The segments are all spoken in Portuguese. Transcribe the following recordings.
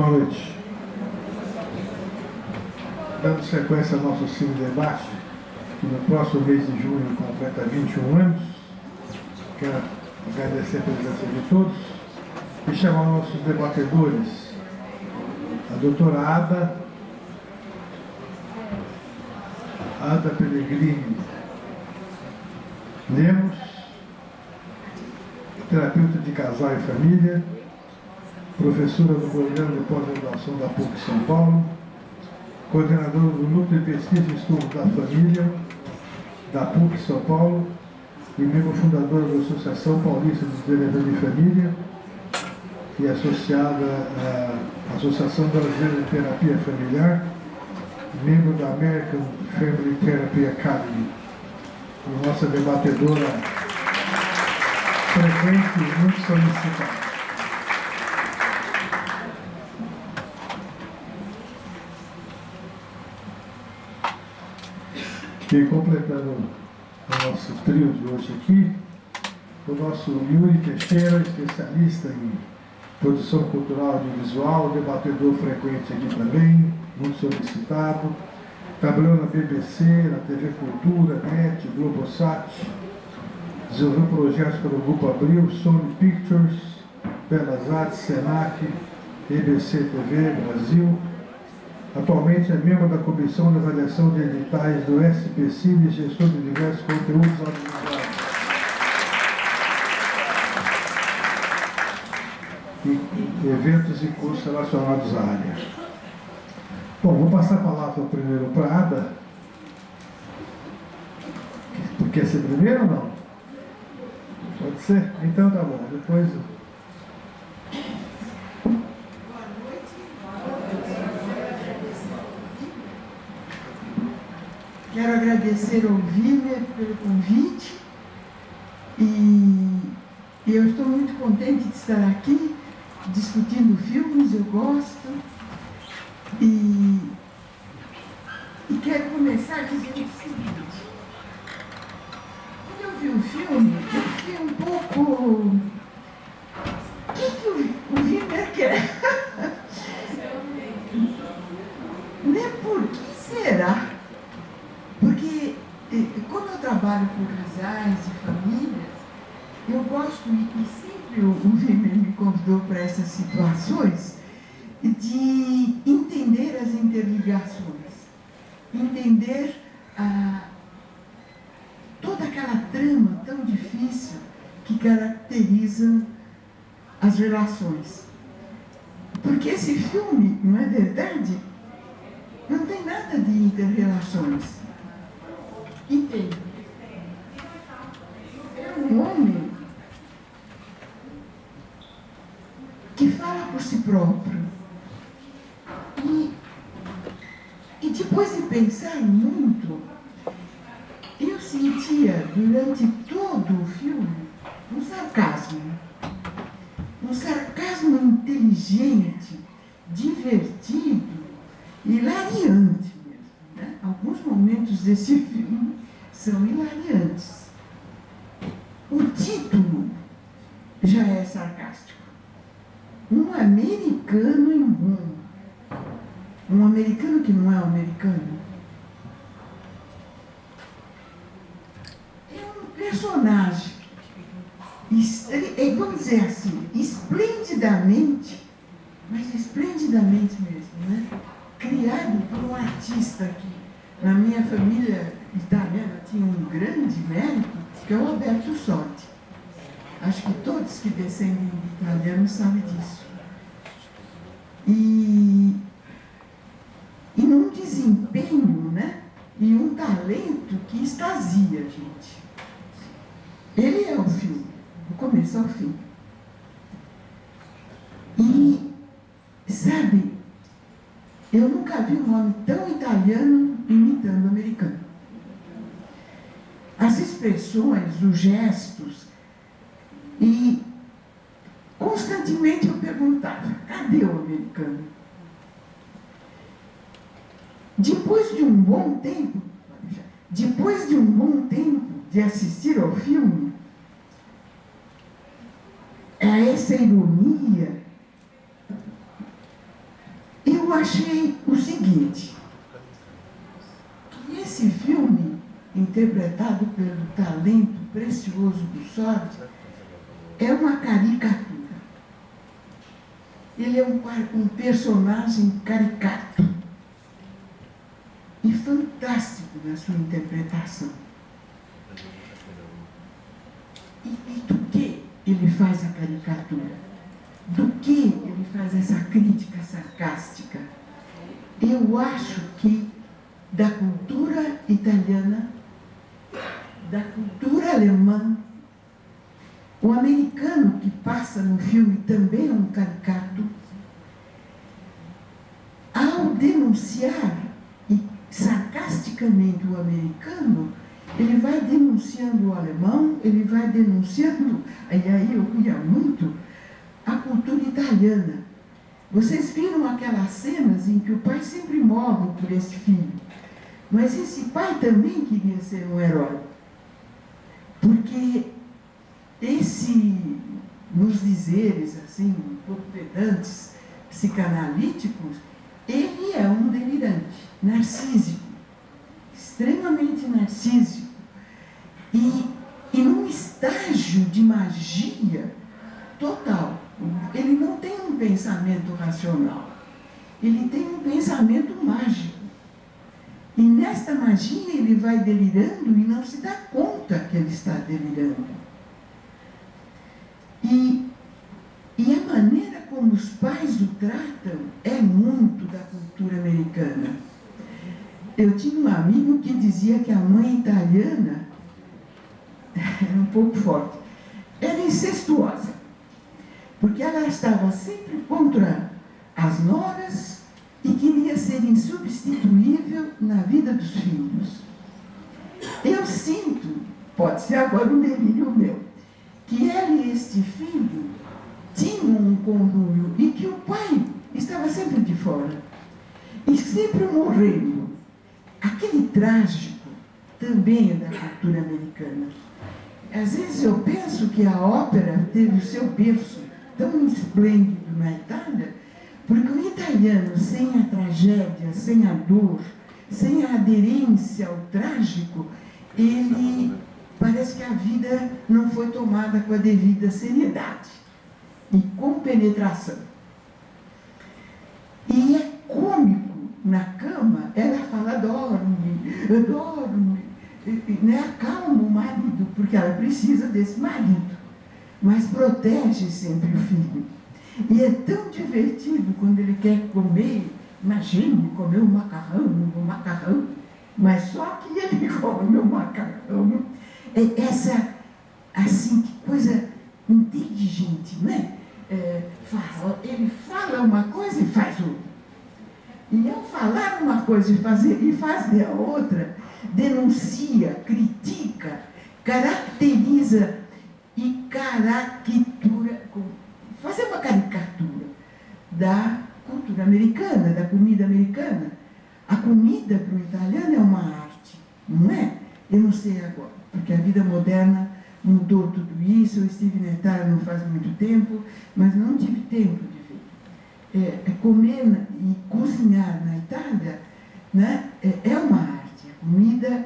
Boa noite. Dando sequência ao nosso cine debate, que no próximo mês de junho completa 21 anos, quero agradecer a presença de todos e chamar nossos debatedores, a doutora Ada Pellegrini Lemos, terapeuta de casal e família, professora do programa de pós-graduação da PUC São Paulo, coordenadora do Núcleo de Pesquisa e Estudo da Família da PUC São Paulo e membro fundadora da Associação Paulista de Desenvolvimento de Família e associada à Associação Brasileira de Terapia Familiar, membro da American Family Therapy Academy. E nossa debatedora frequente e muito solicitada. E completando o nosso trio de hoje aqui, o nosso Yuri Teixeira, especialista em produção cultural audiovisual, debatedor frequente aqui também, muito solicitado, trabalhou na BBC, na TV Cultura, NET, Globosat, desenvolveu projetos para o Grupo Abril, Sony Pictures, Belas Artes, Senac, EBC TV Brasil. Atualmente é membro da Comissão de Avaliação de Editais do SPC e gestor de diversos conteúdos audiovisuais. E eventos e cursos relacionados à área. Bom, vou passar a palavra primeiro para a Ada. Quer ser primeiro ou não? Pode ser? Então tá bom. Depois... Quero agradecer ao Wimmer pelo convite e eu estou muito contente de estar aqui discutindo filmes, eu gosto e quero começar dizendo o seguinte: quando eu vi o filme, eu fiquei um pouco... O que o Wimmer quer? Nem por que será? Porque, como eu trabalho com casais e famílias, eu gosto, e sempre o Wimmer me convidou para essas situações, de entender as interligações, entender toda aquela trama tão difícil que caracteriza as relações. Porque esse filme, não é verdade? Não tem nada de interrelações. Entende? É um homem que fala por si próprio. E depois de pensar muito, eu sentia durante todo o filme um sarcasmo inteligente, divertido, hilariante mesmo, né? Alguns momentos desse filme são hilariantes. O título já é sarcástico. Um americano em Roma. Um americano que não é um americano. É um personagem, vamos dizer assim, esplendidamente, mas esplendidamente mesmo, né? Criado por um artista que, na minha família italiana, tinha um grande médico, que é o Alberto Sordi. Acho que todos que descendem de italianos sabem disso. E num desempenho, né? E um talento que extasia a gente. Ele é o filme, do começo ao fim. E, sabe, eu nunca vi um homem tão italiano imitando o americano. As expressões, os gestos, e constantemente eu perguntava: cadê o americano? Depois de um bom tempo de assistir ao filme, essa ironia, achei o seguinte, que esse filme, interpretado pelo talento precioso do Sordi, é uma caricatura. Ele é um personagem caricato e fantástico na sua interpretação. E do que ele faz a caricatura? Do que ele faz essa crítica sarcástica? Eu acho que da cultura italiana, da cultura alemã, o americano que passa no filme também é um caricato, ao denunciar sarcasticamente o americano, ele vai denunciando o alemão, ele vai denunciando, e aí eu ia muito, a cultura italiana. Vocês viram aquelas cenas em que o pai sempre morre por esse filho, mas esse pai também queria ser um herói, porque nos dizeres assim, um pouco pedantes, psicanalíticos, ele é um delirante, narcísico, extremamente narcísico, e num estágio de magia total. Ele não tem um pensamento racional, ele tem um pensamento mágico. E nesta magia ele vai delirando e não se dá conta que ele está delirando. E a maneira como os pais o tratam é muito da cultura americana. Eu tinha um amigo que dizia que a mãe italiana era um pouco forte, era incestuosa, porque ela estava sempre contra as noras e queria ser insubstituível na vida dos filhos. Eu sinto, pode ser agora um delírio meu, que ela e este filho tinham um conluio e que o pai estava sempre de fora e sempre morrendo. Aquele trágico também é da cultura americana. Às vezes eu penso que a ópera teve o seu berço tão esplêndido na Itália, porque o italiano, sem a tragédia, sem a dor, sem a aderência ao trágico, ele parece que a vida não foi tomada com a devida seriedade e com-penetração. E é cômico, na cama, ela fala, dorme, né? Acalma o marido, porque ela precisa desse marido, mas protege sempre o filho. E é tão divertido quando ele quer comer, imagine comer um macarrão, mas só que ele come o macarrão. É essa, assim, que coisa inteligente, né? Ele fala uma coisa e faz outra. E ao falar uma coisa e fazer a outra, denuncia, critica, caracteriza e caricatura, fazer uma caricatura da cultura americana, da comida americana. A comida para o italiano é uma arte, não é? Eu não sei agora, porque a vida moderna mudou tudo isso. Eu estive na Itália não faz muito tempo, mas não tive tempo de ver. Comer e cozinhar na Itália, né, é uma arte. A comida,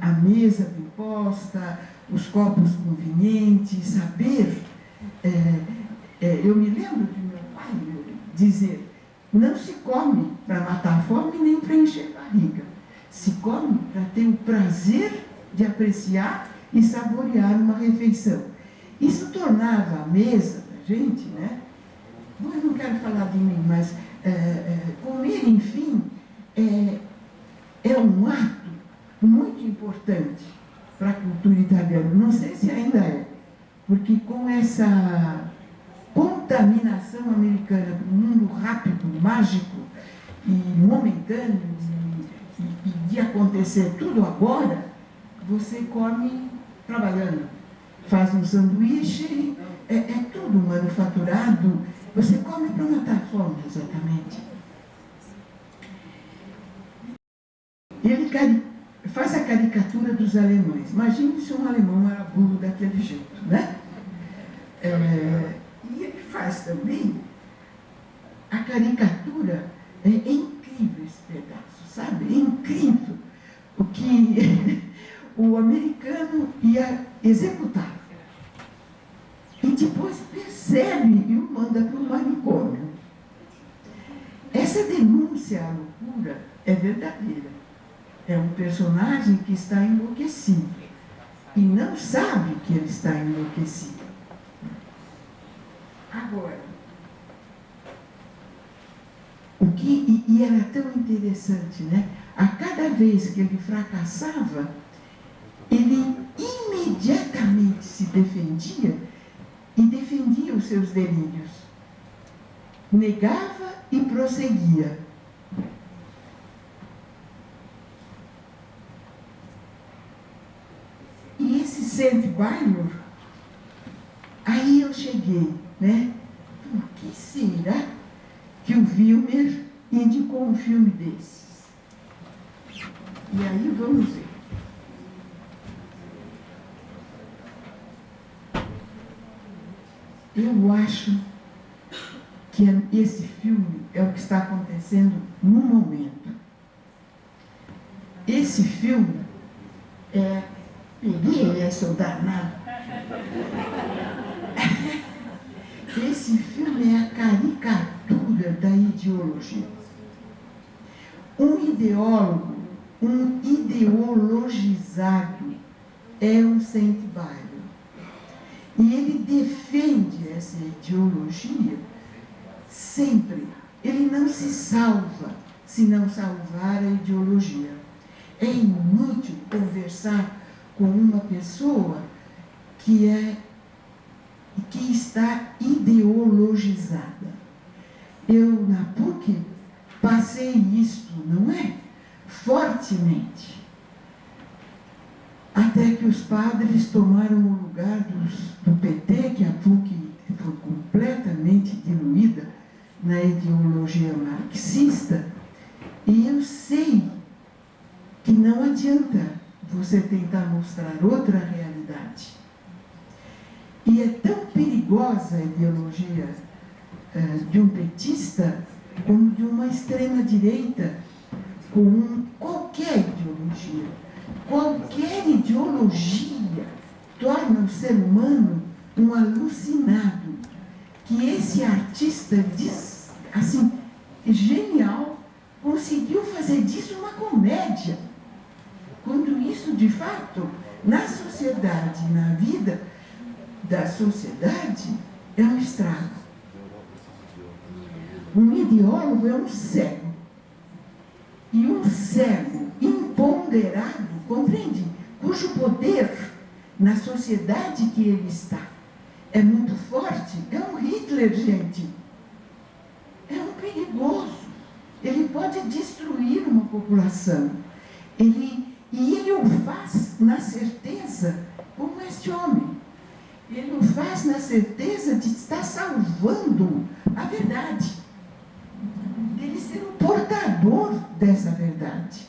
a mesa bem posta, os copos convenientes, saber. Eu me lembro de meu pai dizer, não se come para matar a fome nem para encher a barriga. Se come para ter o prazer de apreciar e saborear uma refeição. Isso tornava a mesa da gente, né? Bom, eu não quero falar de mim, mas comer, enfim, é um ato muito importante para a cultura italiana. Não sei se ainda é, porque com essa contaminação americana para um mundo rápido, mágico e momentâneo, e de acontecer tudo agora, você come trabalhando, faz um sanduíche, é tudo manufaturado, você come para matar a fome, exatamente. Ele faz a caricatura dos alemães. Imagine se um alemão era burro daquele jeito, né? E ele faz também a caricatura, ele sabe? É incrível o que o americano ia executar. E depois percebe e o manda para o manicômio. Essa denúncia à loucura é verdadeira. É um personagem que está enlouquecido e não sabe que ele está enlouquecido. Agora, e era tão interessante, né? A cada vez que ele fracassava, ele imediatamente se defendia e defendia os seus delírios. Negava e prosseguia. E esse Saint Baylor, aí eu cheguei, né? Por que será que o Wilmer indicou um filme desses? E aí vamos ver. Eu acho que esse filme é o que está acontecendo no momento. Esse filme é... Peguei essa, o danado. Esse filme é a caricatura da ideologia. Um ideólogo, um ideologizado é um Saint Baylor. E ele defende essa ideologia sempre. Ele não se salva se não salvar a ideologia. É inútil conversar com uma pessoa que está ideologizada. Eu, na PUC, passei isto, não é? Fortemente. Até que os padres tomaram o lugar do PT, que a PUC foi completamente diluída na ideologia marxista, e eu sei que não adianta você tentar mostrar outra realidade. E é tão perigosa a ideologia de um petista como de uma extrema-direita, com qualquer ideologia. Qualquer ideologia torna o ser humano um alucinado. Que esse artista, assim, genial, conseguiu fazer disso uma comédia. Quando isso, de fato, na sociedade, na vida da sociedade, é um estrago. Um ideólogo é um cego. E um cego imponderado, compreende? Cujo poder na sociedade que ele está é muito forte, é um Hitler, gente. É um perigoso. Ele pode destruir uma população. E ele o faz na certeza, como este homem. Ele o faz na certeza de estar salvando a verdade. Dele ser o portador dessa verdade.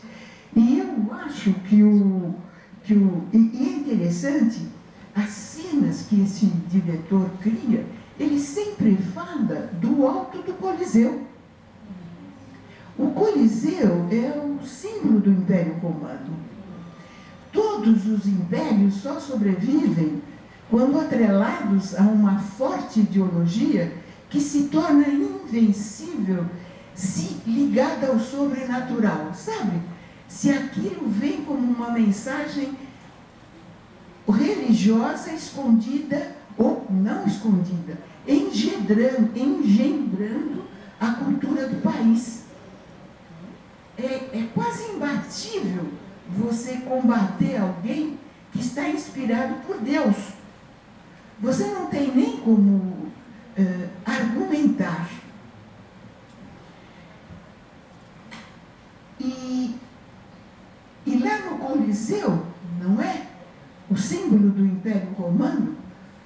E eu acho que e é interessante, as cenas que esse diretor cria, ele sempre fala do alto do Coliseu. O Coliseu é o símbolo do Império Romano. Todos os impérios só sobrevivem quando atrelados a uma forte ideologia que se torna invencível se ligada ao sobrenatural, sabe? Se aquilo vem como uma mensagem religiosa escondida ou não escondida, engendrando a cultura do país. É quase imbatível você combater alguém que está inspirado por Deus. Você não tem nem como argumentar. E lá no Coliseu, não é? O símbolo do Império Romano.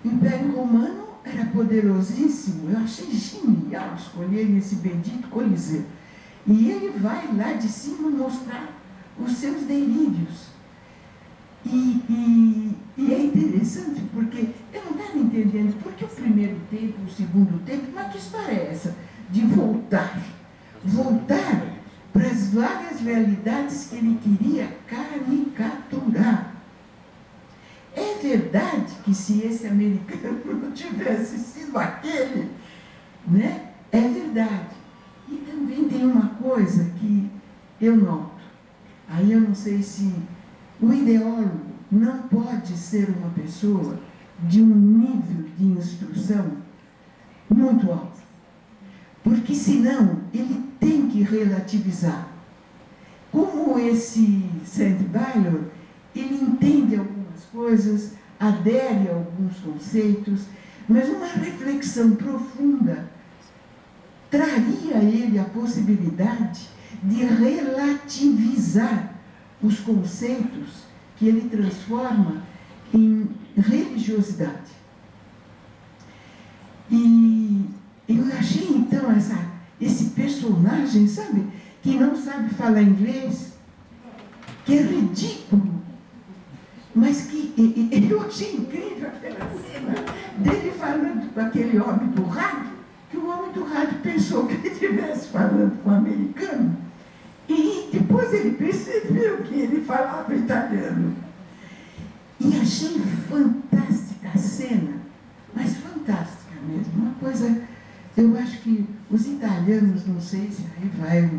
O Império Romano era poderosíssimo. Eu achei genial escolher esse bendito Coliseu. E ele vai lá de cima mostrar os seus delírios. E é interessante porque eu não estava entendendo por que o primeiro tempo, o segundo tempo, mas que história é essa? De voltar para as várias duas realidades que ele queria caricaturar. É verdade que se esse americano não tivesse sido aquele, né? É verdade. E também tem uma coisa que eu noto. Aí eu não sei se o ideólogo não pode ser uma pessoa de um nível de instrução muito alto. Porque senão ele tem que relativizar. Como esse St. Baylor, ele entende algumas coisas, adere a alguns conceitos, mas uma reflexão profunda traria a ele a possibilidade de relativizar os conceitos que ele transforma em religiosidade. E eu achei então esse personagem, sabe, que não sabe falar inglês, que é ridículo, mas que eu achei incrível aquela cena dele falando com aquele homem do rádio, que o homem do rádio pensou que ele estivesse falando com o americano, e depois ele percebeu que ele falava italiano. E achei fantástica a cena, mas fantástica mesmo, uma coisa, eu acho que os italianos, não sei se aí vai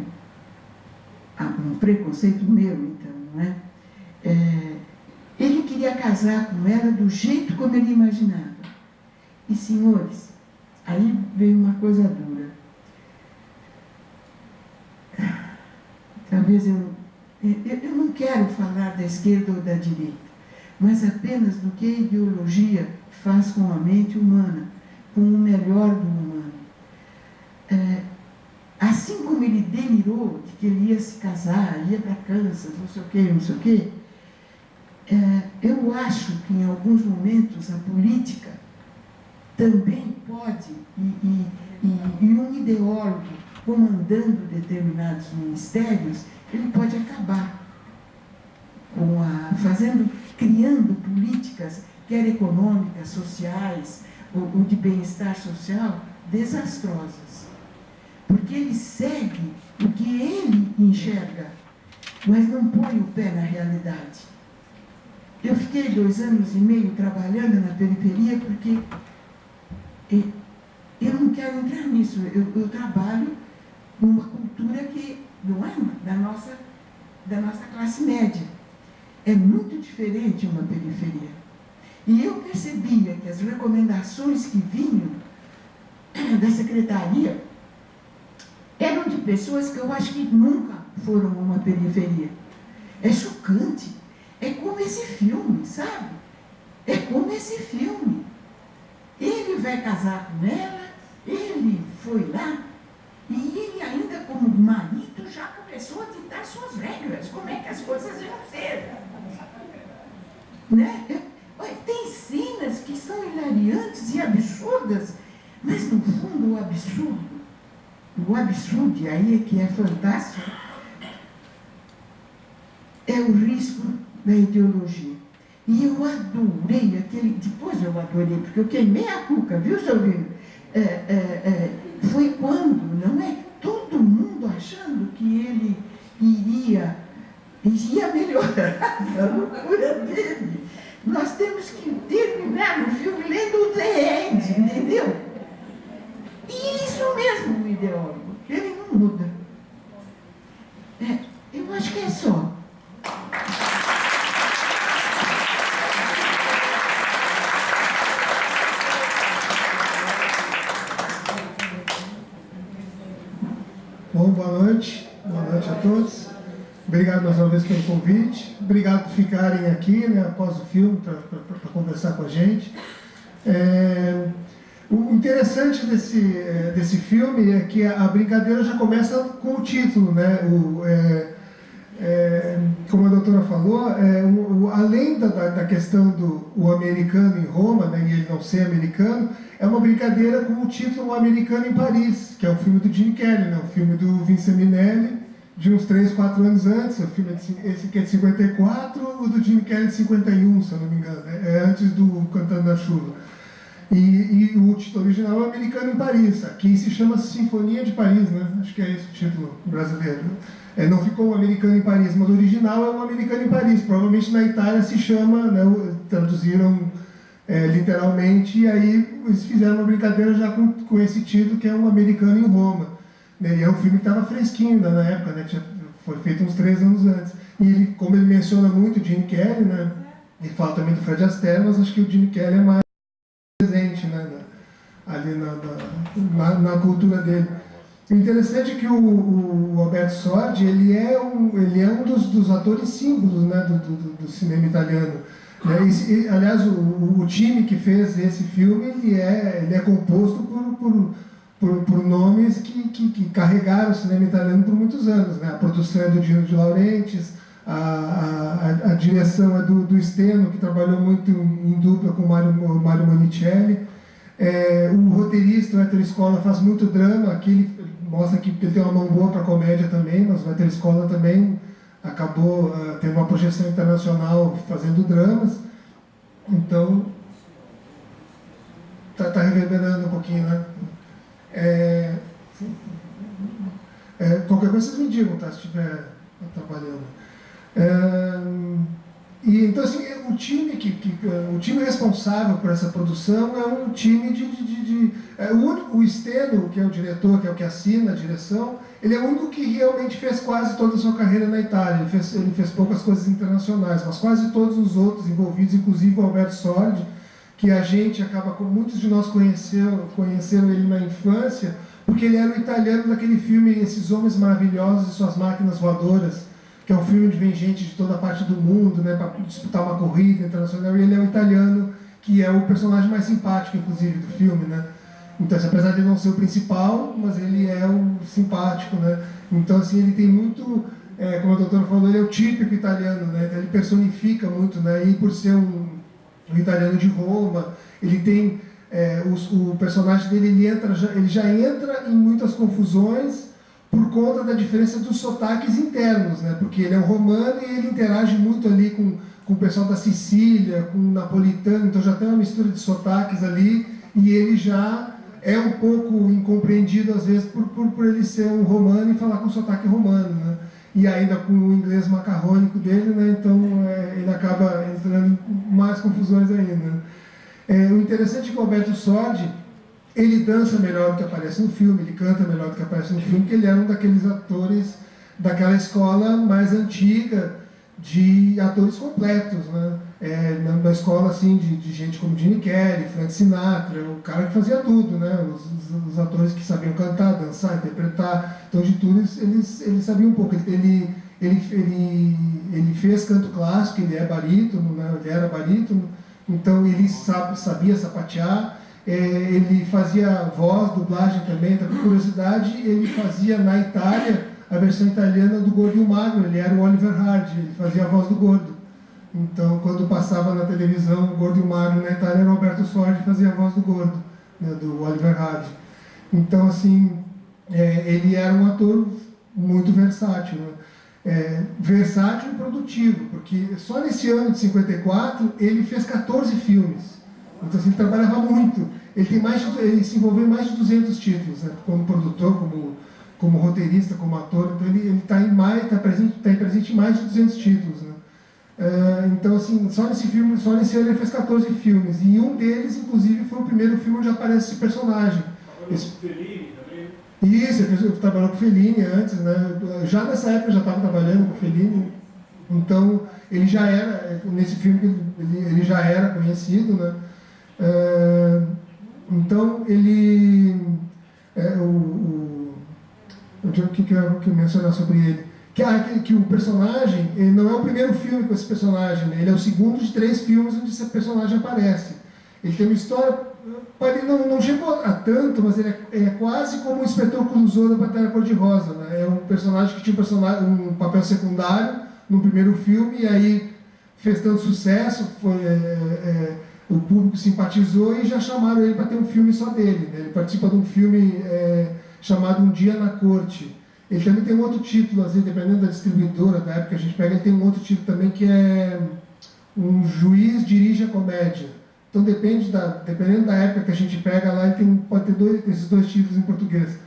um preconceito meu, então, não é? Ele queria casar com ela do jeito como ele imaginava. E, senhores, aí veio uma coisa dura. Talvez eu não quero falar da esquerda ou da direita, mas apenas do que a ideologia faz com a mente humana, com o melhor do humano. Assim como ele delirou de que ele ia se casar, ia para Kansas, não sei o quê, eu acho que em alguns momentos a política também pode, e um ideólogo comandando determinados ministérios, ele pode acabar criando políticas, quer econômicas, sociais, ou de bem-estar social, desastrosas. Porque ele segue o que ele enxerga, mas não põe o pé na realidade. Eu fiquei 2 anos e meio trabalhando na periferia porque eu não quero entrar nisso. Eu trabalho numa cultura que não é da nossa classe média. É muito diferente uma periferia. E eu percebia que as recomendações que vinham da secretaria eram de pessoas que eu acho que nunca foram a uma periferia. É chocante. É como esse filme, sabe? É como esse filme. Ele vai casar com ela, ele foi lá, e ele ainda como marido já começou a ditar suas regras, como é que as coisas iam ser. Né? Tem cenas que são hilariantes e absurdas, mas no fundo o absurdo, e aí é que é fantástico, é o risco da ideologia. E eu adorei depois eu adorei, porque eu queimei a cuca, viu, seu Lino? Foi quando, não é? Todo mundo achando que ele iria melhorar a loucura dele. Nós temos que terminar o filme lendo o The End, entendeu? E isso mesmo, o ideólogo, ele não muda. Eu acho que é só. Bom, boa noite a todos. Obrigado mais uma vez pelo convite. Obrigado por ficarem aqui, né, após o filme, para conversar com a gente. O interessante desse filme é que a brincadeira já começa com o título, né? Como a doutora falou, além da questão do americano em Roma, né, e ele não ser americano, é uma brincadeira com o título Americano em Paris, que é o filme do Gene Kelly, né, o filme do Vincent Minnelli, de uns 3, 4 anos antes. O filme esse aqui é de 54, o do Gene Kelly de 51, se eu não me engano, é antes do Cantando na Chuva. E o título original é Americano em Paris, aqui se chama Sinfonia de Paris, né? Acho que é esse o título brasileiro. Não ficou Um Americano em Paris, mas o original é Um Americano em Paris. Provavelmente na Itália se chama, né, traduziram literalmente, e aí eles fizeram uma brincadeira já com esse título, que é Um Americano em Roma. Né, e é um filme que estava fresquinho ainda na época, né, foi feito uns 3 anos antes. E ele, como ele menciona muito o Gene Kelly, né, ele fala também do Fred Astaire, mas acho que o Gene Kelly é mais presente, né, ali na cultura dele. O interessante é que o Alberto Sordi, ele é um dos atores símbolos, né, do cinema italiano. Né? Aliás, o time que fez esse filme, ele é composto por nomes que carregaram o cinema italiano por muitos anos. Né? A produção é do Gino de Laurentiis, a direção é do Steno, que trabalhou muito em dupla com o Mario Monicelli. O roteirista, o Ettore Scola, faz muito drama. Aqui ele mostra que ele tem uma mão boa para comédia também, mas o Ettore Scola também acabou tendo uma projeção internacional fazendo dramas. Então, tá reverberando um pouquinho, né? Qualquer coisa vocês me digam, tá? Se estiver atrapalhando. E então, assim, o time responsável por essa produção é um time o Steno, que é o diretor, que é o que assina a direção, ele é o único que realmente fez quase toda a sua carreira na Itália. Ele fez poucas coisas internacionais, mas quase todos os outros envolvidos, inclusive o Alberto Sordi, que a gente muitos de nós conheceram ele na infância, porque ele era o italiano daquele filme Esses Homens Maravilhosos e Suas Máquinas Voadoras, que é um filme onde vem gente de toda parte do mundo, né, para disputar uma corrida internacional, e ele é o italiano, que é o personagem mais simpático, inclusive, do filme, né? Então, assim, apesar de ele não ser o principal, mas ele é o simpático, né? Então, assim, ele tem muito, como a doutora falou, ele é o típico italiano, né? Então, ele personifica muito, né? E por ser um italiano de Roma, ele tem, o personagem dele, ele já entra em muitas confusões, por conta da diferença dos sotaques internos, né? Porque ele é um romano e ele interage muito ali com o pessoal da Sicília, com o napolitano, então já tem uma mistura de sotaques ali, e ele já é um pouco incompreendido às vezes por ele ser um romano e falar com sotaque romano, né? E ainda com o inglês macarrônico dele, né? Então ele acaba entrando em mais confusões ainda. O interessante é que o Alberto Sordi, ele dança melhor do que aparece no filme, ele canta melhor do que aparece no filme, porque ele era um daqueles atores daquela escola mais antiga de atores completos, né? Na escola assim, de gente como Gene Kelly, Frank Sinatra, o cara que fazia tudo, né? Os atores que sabiam cantar, dançar, interpretar, então de tudo eles sabiam um pouco. Ele fez canto clássico, ele é barítono, né? Ele era barítono, então ele sabia sapatear. Ele fazia voz, dublagem também, então, por curiosidade, ele fazia na Itália a versão italiana do Gordo e o Magro, ele era o Oliver Hardy, ele fazia a voz do Gordo. Então, quando passava na televisão o Gordo e o Magro na Itália, era o Alberto Sordi que fazia a voz do Gordo, né, do Oliver Hardy. Então, assim, ele era um ator muito versátil, né? Versátil e produtivo, porque só nesse ano de 54 ele fez 14 filmes. Então, assim, ele trabalhava muito. Ele se envolveu em mais de 200 títulos, né? Como produtor, como roteirista, como ator. Então, ele está presente em mais de 200 títulos, né? Então, assim, só nesse ano ele fez 14 filmes. E um deles, inclusive, foi o primeiro filme onde aparece esse personagem. Trabalhou com Fellini também? Isso, ele trabalhou com Fellini antes, né? Já nessa época já estava trabalhando com Fellini. Então, ele já era, nesse filme, ele já era conhecido, né? Então ele o que eu mencionar sobre ele, que o personagem, ele não é o primeiro filme com esse personagem, né? Ele é o segundo de 3 filmes onde esse personagem aparece. Ele tem uma história, ele não chegou a tanto, mas ele é quase como o Inspetor Clouseau da Pantera Cor-de-Rosa, né? É um personagem que tinha um papel secundário no primeiro filme, e aí fez tanto sucesso, o público simpatizou e já chamaram ele para ter um filme só dele, né? Ele participa de um filme chamado Um Dia na Corte. Ele também tem um outro título, às vezes, dependendo da distribuidora, da época que a gente pega, ele tem um outro título também que é Um Juiz Dirige a Comédia. Então dependendo da época que a gente pega lá, ele pode ter esses dois títulos em português.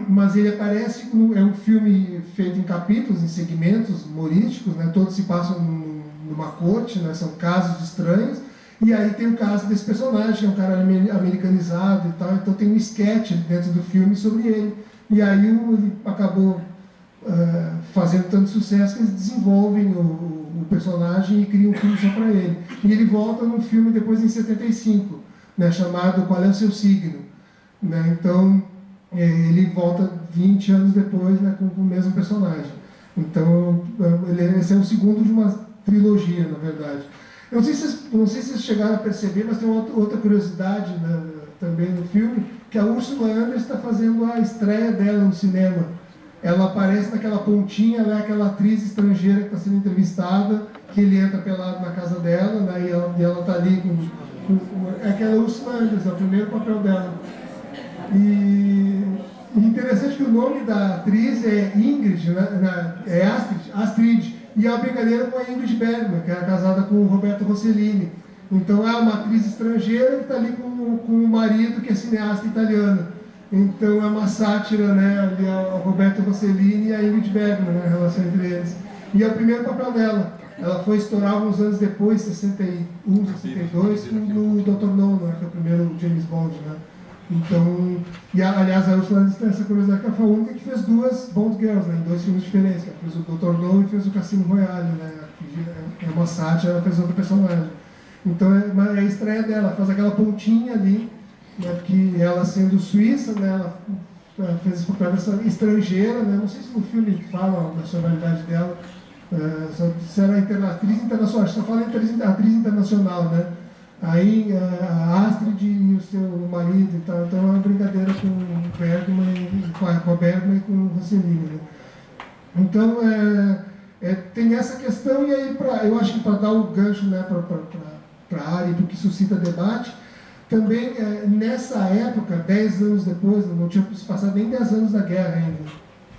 mas ele aparece, é um filme feito em capítulos, em segmentos humorísticos, né? Todos se passam numa corte, né? São casos estranhos, e aí tem o caso desse personagem, que é um cara americanizado e tal, então tem um sketch dentro do filme sobre ele, e aí ele acabou fazendo tanto sucesso que eles desenvolvem o personagem e criam um filme só para ele. E ele volta num filme depois em 75, né? Chamado Qual é o Seu Signo? Né? Então, ele volta 20 anos depois, né, com o mesmo personagem. Então, esse é o segundo de uma trilogia, na verdade. Eu não sei se vocês chegaram a perceber, mas tem outra curiosidade, né, também no filme, que a Ursula Andress está fazendo a estreia dela no cinema. Ela aparece naquela pontinha, ela é aquela atriz estrangeira que está sendo entrevistada, que ele entra pelado na casa dela, né, e ela está ali é aquela Ursula Andress, é o primeiro papel dela. E interessante que o nome da atriz é Ingrid, né? É Astrid, e é uma brincadeira com a Ingrid Bergman, que era casada com o Roberto Rossellini. Então é uma atriz estrangeira que está ali com o marido, que é cineasta italiano. Então é uma sátira, né, ali ao Roberto Rossellini e a Ingrid Bergman, né, a relação entre eles. E é o primeiro papel dela. Ela foi estourar alguns anos depois, 61, 62, no Dr. No, né, que é o primeiro James Bond, né? Então, e aliás, a Ursula Andress tem essa curiosidade, que ela foi a única que fez duas Bond Girls, né, em dois filmes diferentes. Ela fez o Dr. No e fez o Cassino Royale, né, que é uma sátira, ela fez outro personagem. Então é a estreia dela, faz aquela pontinha ali, né, porque ela sendo suíça, né, ela fez esse papel dessa estrangeira, né, não sei se no filme fala a nacionalidade dela, se era atriz internacional, acho que só fala atriz internacional, né. Aí a Astrid e o seu marido e tal, então é uma brincadeira com o Bergman, com a Bergman e com o Rossellini, né? Então tem essa questão, e aí eu acho que para dar o gancho, né, para a área, porque suscita debate, também nessa época, 10 anos depois, não tinha se passado nem 10 anos da guerra ainda,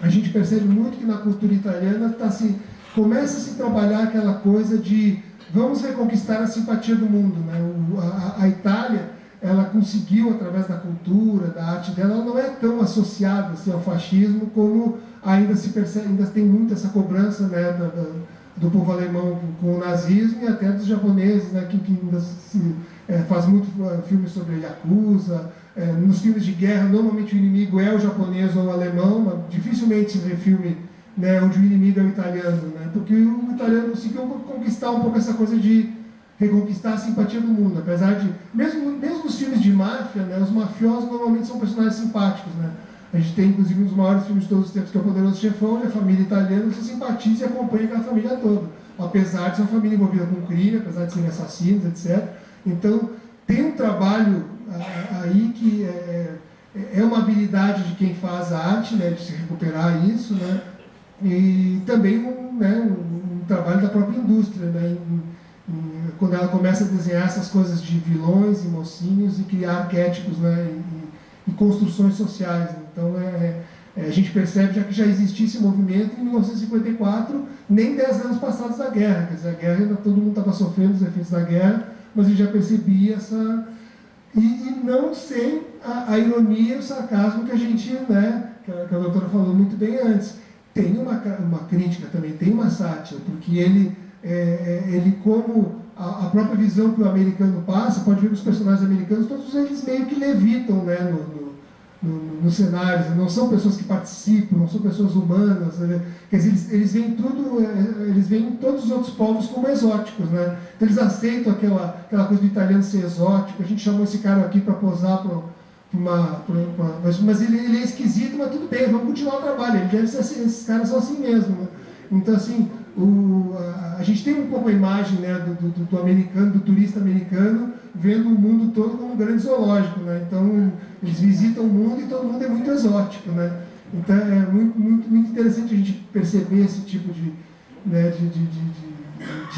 a gente percebe muito que na cultura italiana começa a se trabalhar aquela coisa de vamos reconquistar a simpatia do mundo, né? A Itália, ela conseguiu, através da cultura, da arte dela, ela não é tão associada assim, ao fascismo como ainda se percebe, ainda tem muito essa cobrança, né, do povo alemão com o nazismo e até dos japoneses, né, que ainda faz muito filmes sobre a Yakuza. Nos filmes de guerra, normalmente o inimigo é o japonês ou o alemão, mas dificilmente se vê filme, né, onde o inimigo é o italiano, né, porque o italiano conseguiu conquistar um pouco essa coisa de reconquistar a simpatia do mundo, apesar de, mesmo nos filmes de máfia, né, os mafiosos normalmente são personagens simpáticos, né. A gente tem, inclusive, um dos maiores filmes de todos os tempos, que é o Poderoso Chefão, onde a família italiana você simpatiza e acompanha aquela família toda, apesar de ser uma família envolvida com crime, apesar de serem assassinos, etc. Então, tem um trabalho aí que é uma habilidade de quem faz a arte, né, de se recuperar isso, né, e também um trabalho da própria indústria, né, quando ela começa a desenhar essas coisas de vilões e mocinhos e criar arquétipos, né, e construções sociais. Então, a gente percebe já que já existia esse movimento em 1954, nem 10 anos passados da guerra. Quer dizer, a guerra ainda todo mundo estava sofrendo os efeitos da guerra, mas a gente já percebia essa... E não sem a ironia e o sarcasmo que a gente, né, que a doutora falou muito bem antes. Tem uma crítica também, tem uma sátira, porque ele como a própria visão que o americano passa, pode ver que os personagens americanos, todos eles meio que levitam, né, nos cenários, não são pessoas que participam, não são pessoas humanas, né? Quer dizer, eles veem tudo, eles veem todos os outros povos como exóticos, né? Então eles aceitam aquela coisa do italiano ser exótico. A gente chamou esse cara aqui para posar mas ele é esquisito, mas tudo bem, vamos continuar o trabalho, esses caras são assim mesmo, né? Então, assim, a gente tem um pouco a imagem, né, do americano, do turista americano, vendo o mundo todo como um grande zoológico, né? Então, eles visitam o mundo e todo mundo é muito exótico, né? Então, é muito interessante a gente perceber esse tipo de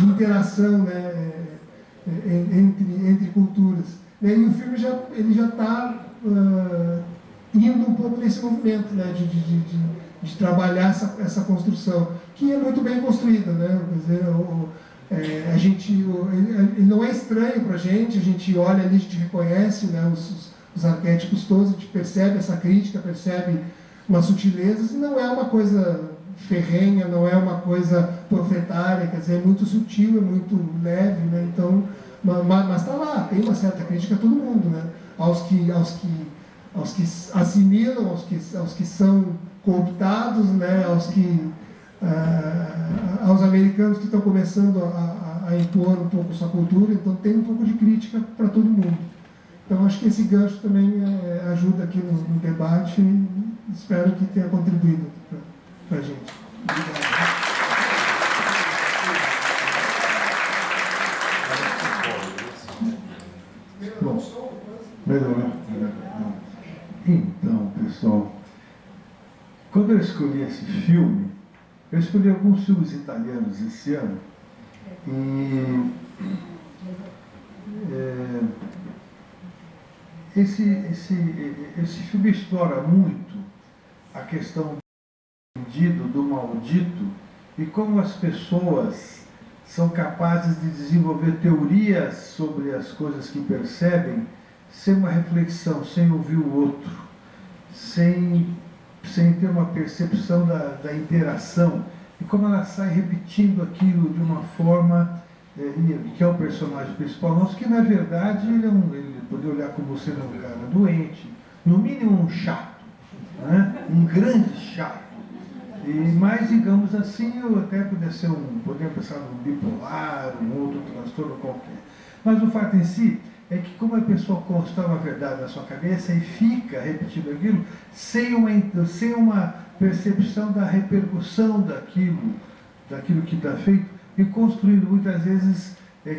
interação, né, entre culturas. E o filme ele já está indo um pouco nesse movimento, né, de trabalhar essa construção, que é muito bem construída, né? Quer dizer, ele não é estranho para a gente olha ali, a gente reconhece, né, os arquétipos todos, a gente percebe essa crítica, percebe umas sutilezas, e não é uma coisa ferrenha, não é uma coisa profetária, quer dizer, é muito sutil, é muito leve, né? Então, mas está lá, tem uma certa crítica a todo mundo, né? Aos que assimilam, aos que são cooptados, né? Aos americanos que estão começando a impor um pouco sua cultura, então tem um pouco de crítica para todo mundo. Então acho que esse gancho também ajuda aqui no debate e espero que tenha contribuído para a gente. Obrigado. Bom, melhorou. Então, pessoal, quando eu escolhi esse filme, eu escolhi alguns filmes italianos esse ano e esse filme explora muito a questão do bandido, do maldito, e como as pessoas são capazes de desenvolver teorias sobre as coisas que percebem sem uma reflexão, sem ouvir o outro, sem ter uma percepção da interação, e como ela sai repetindo aquilo de uma forma, que é o personagem principal nosso, que na verdade ele pode olhar como você não é um cara doente, no mínimo um chato, né? Um grande chato. Mas, digamos assim, eu até poderia pensar num bipolar, um outro transtorno qualquer. Mas o fato em si é que como a pessoa constrói uma verdade na sua cabeça e fica repetindo aquilo, sem uma percepção da repercussão daquilo que está feito, e construindo muitas vezes,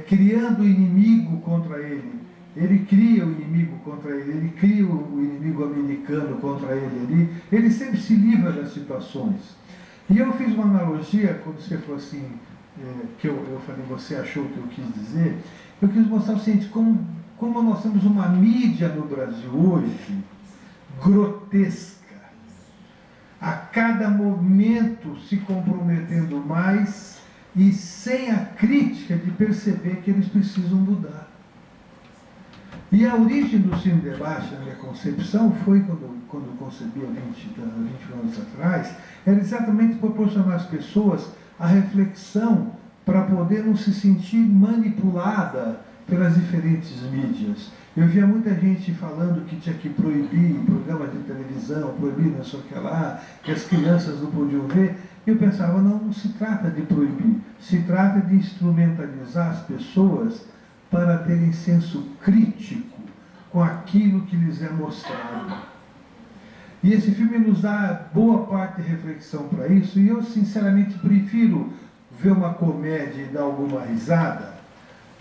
criando o inimigo contra ele. Ele cria o inimigo contra ele cria o inimigo americano contra ele sempre se livra das situações. E eu fiz uma analogia, quando você falou assim, que eu falei, você achou o que eu quis dizer, eu quis mostrar o seguinte, como nós temos uma mídia no Brasil hoje, grotesca, a cada momento se comprometendo mais e sem a crítica de perceber que eles precisam mudar. E a origem do Cine Debate, na minha concepção, foi quando eu concebi há 20 anos atrás, era exatamente proporcionar às pessoas a reflexão para poder não se sentir manipulada pelas diferentes mídias. Eu via muita gente falando que tinha que proibir programas de televisão, proibir não sei o que lá, que as crianças não podiam ver. Eu pensava, não se trata de proibir, se trata de instrumentalizar as pessoas para terem senso crítico com aquilo que lhes é mostrado. E esse filme nos dá boa parte de reflexão para isso, e eu sinceramente prefiro ver uma comédia e dar alguma risada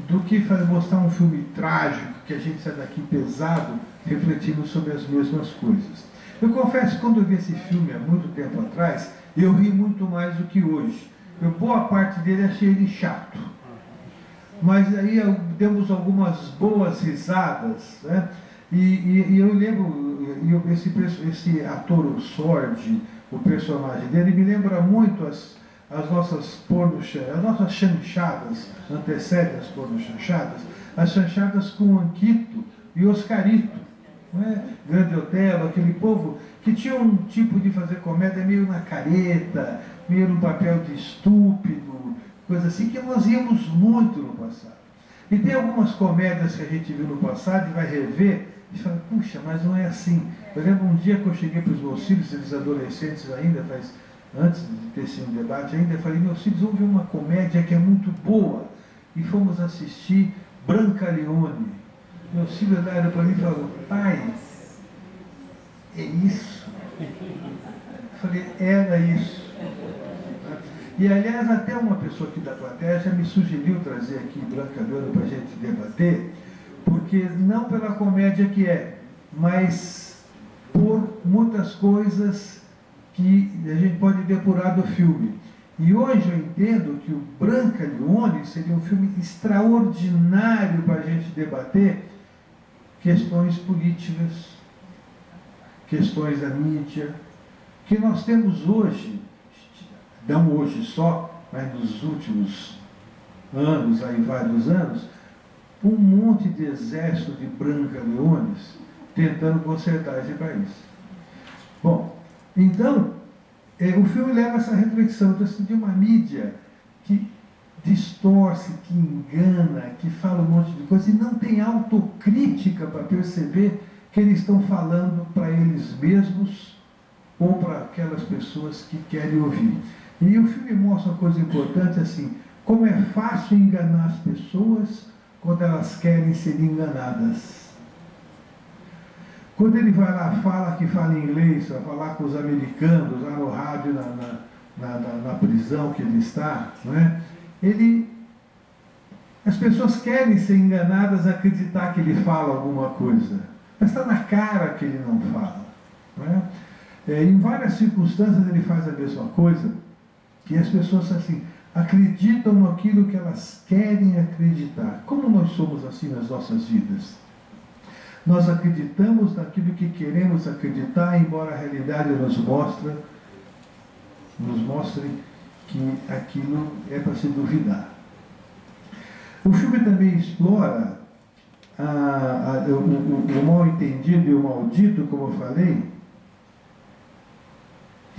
do que mostrar um filme trágico, que a gente sai daqui pesado, refletindo sobre as mesmas coisas. Eu confesso que quando eu vi esse filme há muito tempo atrás, eu ri muito mais do que hoje. Eu, boa parte dele, achei ele chato. Mas aí demos algumas boas risadas, né? E eu lembro, esse ator, o Sordi, o personagem dele, me lembra muito as nossas chanchadas, antecedem as pornochanchadas, as chanchadas com Anquito e Oscarito, né? Grande Otelo, aquele povo que tinha um tipo de fazer comédia meio na careta, meio no papel de estúpido, coisa assim, que nós íamos muito no passado. E tem algumas comédias que a gente viu no passado e vai rever, e fala, puxa, mas não é assim. Eu lembro um dia que eu cheguei para os meus filhos, eles adolescentes ainda, antes de ter esse debate ainda, eu falei, meus filhos, houve uma comédia que é muito boa, e fomos assistir Brancaleone. Meus filhos olharam para mim e falaram, pai, é isso? Eu falei, era isso. E, aliás, até uma pessoa aqui da plateia já me sugeriu trazer aqui Brancaleone para a gente debater, porque não pela comédia que é, mas por muitas coisas que a gente pode depurar do filme. E hoje eu entendo que o Brancaleone seria um filme extraordinário para a gente debater questões políticas, questões da mídia, que nós temos hoje, não hoje só, mas nos últimos anos, aí vários anos, um monte de exército de Brancaleones tentando consertar esse país. Bom, Então, o filme leva essa reflexão, então, assim, de uma mídia que distorce, que engana, que fala um monte de coisa e não tem autocrítica para perceber que eles estão falando para eles mesmos ou para aquelas pessoas que querem ouvir. E o filme mostra uma coisa importante, assim, como é fácil enganar as pessoas quando elas querem ser enganadas. Quando ele vai lá, fala que fala inglês, vai falar com os americanos, lá no rádio, na prisão que ele está, não é? As pessoas querem ser enganadas a acreditar que ele fala alguma coisa, mas está na cara que ele não fala, não é? Em várias circunstâncias ele faz a mesma coisa, e as pessoas assim, acreditam naquilo que elas querem acreditar. Como nós somos assim nas nossas vidas? Nós acreditamos naquilo que queremos acreditar, embora a realidade nos mostre que aquilo é para se duvidar. O filme também explora o mal entendido e o maldito, como eu falei,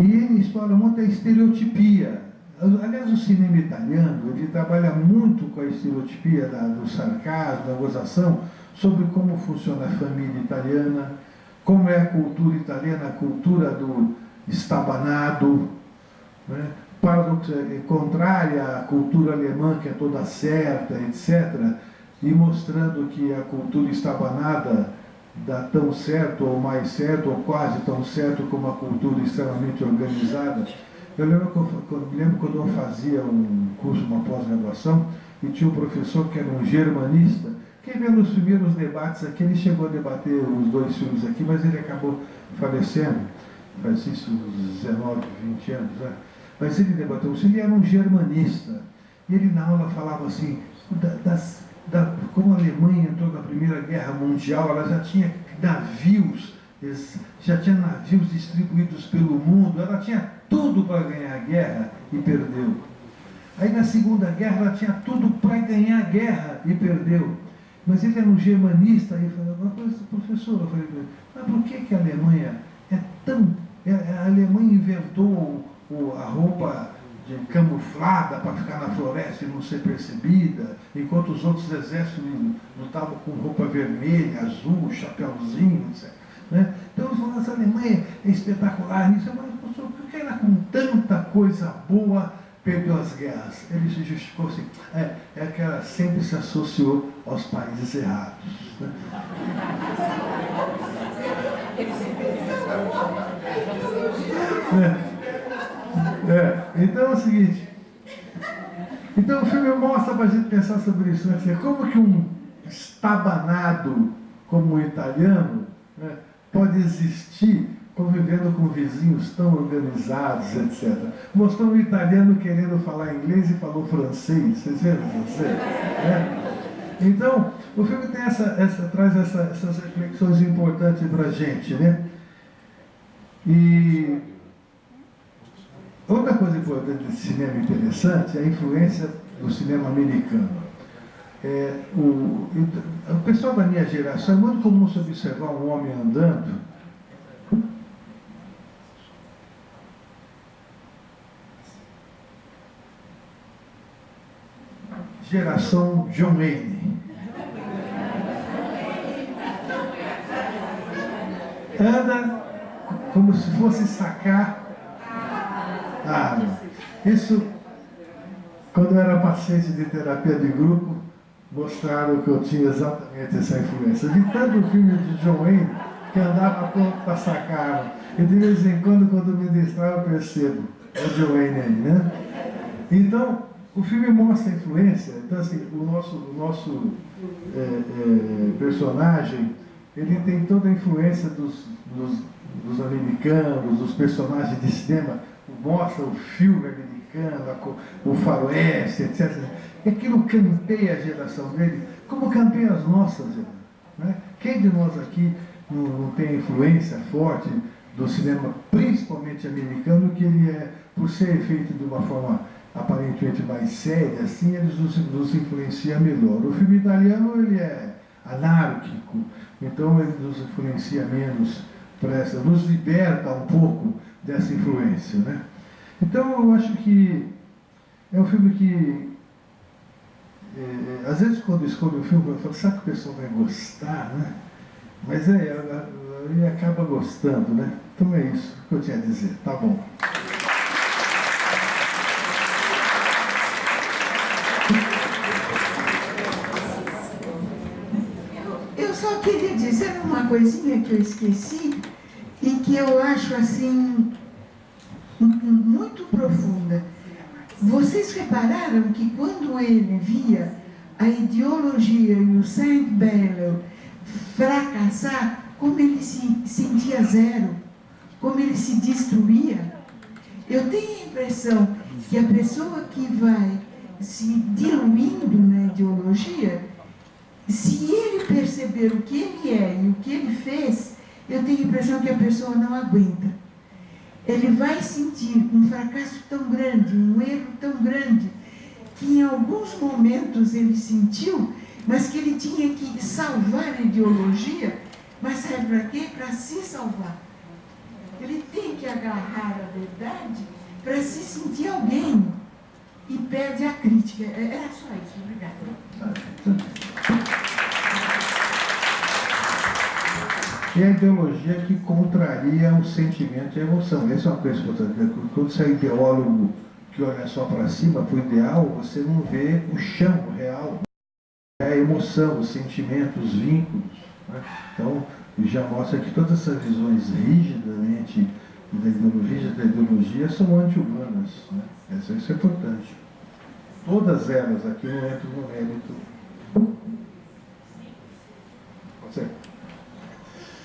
e ele explora muito a estereotipia. Aliás, o cinema italiano, ele trabalha muito com a estereotipia do sarcasmo, da gozação, sobre como funciona a família italiana, como é a cultura italiana, a cultura do estabanado, né? Contrária à cultura alemã, que é toda certa, etc., e mostrando que a cultura estabanada dá tão certo, ou mais certo, ou quase tão certo como a cultura extremamente organizada. Eu lembro quando eu fazia um curso, uma pós-graduação, e tinha um professor que era um germanista, que vendo os primeiros debates aqui, ele chegou a debater os dois filmes aqui, mas ele acabou falecendo, faz isso uns 19, 20 anos, né? Mas ele debateu, ele era um germanista, e ele na aula falava assim, como a Alemanha entrou na Primeira Guerra Mundial, ela já tinha navios distribuídos pelo mundo, ela tinha tudo para ganhar a guerra e perdeu. Aí na Segunda Guerra ela tinha tudo para ganhar a guerra e perdeu. Mas ele era um germanista, e falava, professor, eu falei, mas por que a Alemanha é tão... A Alemanha inventou a roupa camuflada para ficar na floresta e não ser percebida, enquanto os outros exércitos lutavam com roupa vermelha, azul, chapéuzinho, etc. Né? Então eles falaram, essa Alemanha é espetacular nisso, mas professor, por que ela com tanta coisa boa perdeu as guerras? Ele se justificou assim, é que ela sempre se associou aos países errados. Né? Então é o seguinte, então o filme mostra para a gente pensar sobre isso, né? Como que um estabanado como o italiano, né, pode existir convivendo com vizinhos tão organizados, etc. Mostrou um italiano querendo falar inglês e falou francês, vocês viram francês? Então, o filme tem traz essas reflexões importantes para a gente, né? E outra coisa importante desse cinema interessante é a influência do cinema americano. O pessoal da minha geração, é muito comum se observar um homem andando, geração John Wayne. Anda como se fosse sacar isso, quando eu era paciente de terapia de grupo, mostraram que eu tinha exatamente essa influência. De tanto o filme de John Wayne, que andava pronto para sacar. E de vez em quando me distraio, eu percebo. É o John Wayne aí, né? Então, o filme mostra a influência. Então, assim, o nosso personagem, ele tem toda a influência dos americanos, dos personagens de cinema, mostra o filme americano, o faroeste, etc. E aquilo campeia a geração dele, como campeia as nossas, né? Quem de nós aqui não tem influência forte do cinema, principalmente americano, que ele por ser feito de uma forma aparentemente mais séria, assim, ele nos influencia melhor. O filme italiano, ele é anárquico, então ele nos influencia menos, nos liberta um pouco dessa influência, né? Então eu acho que é um filme que às vezes quando eu escolho um filme eu falo, será que o pessoal vai gostar, né? Mas ele acaba gostando, né? Então é isso que eu tinha a dizer, tá bom. Eu só queria dizer uma coisinha que eu esqueci e que eu acho assim muito profunda. Vocês repararam que quando ele via a ideologia e o Saint-Beuve fracassar, como ele se sentia zero, como ele se destruía? Eu tenho a impressão que a pessoa que vai se diluindo na ideologia, se ele perceber o que ele é e o que ele fez, eu tenho a impressão que a pessoa não aguenta. Ele vai sentir um fracasso tão grande, um erro tão grande, que em alguns momentos ele sentiu, mas que ele tinha que salvar a ideologia, mas sabe para quê? Para se salvar. Ele tem que agarrar a verdade para se sentir alguém e perde a crítica. Era só isso, obrigada. E a ideologia que contraria o sentimento e a emoção. Essa é uma coisa importante. Quando você é ideólogo que olha só para cima, para o ideal, você não vê o chão real. É a emoção, os sentimentos, os vínculos. Né? Então, já mostra que todas essas visões rigidamente da ideologia são anti-humanas. Né? Isso é importante. Todas elas aqui não entram no mérito. Pode ser?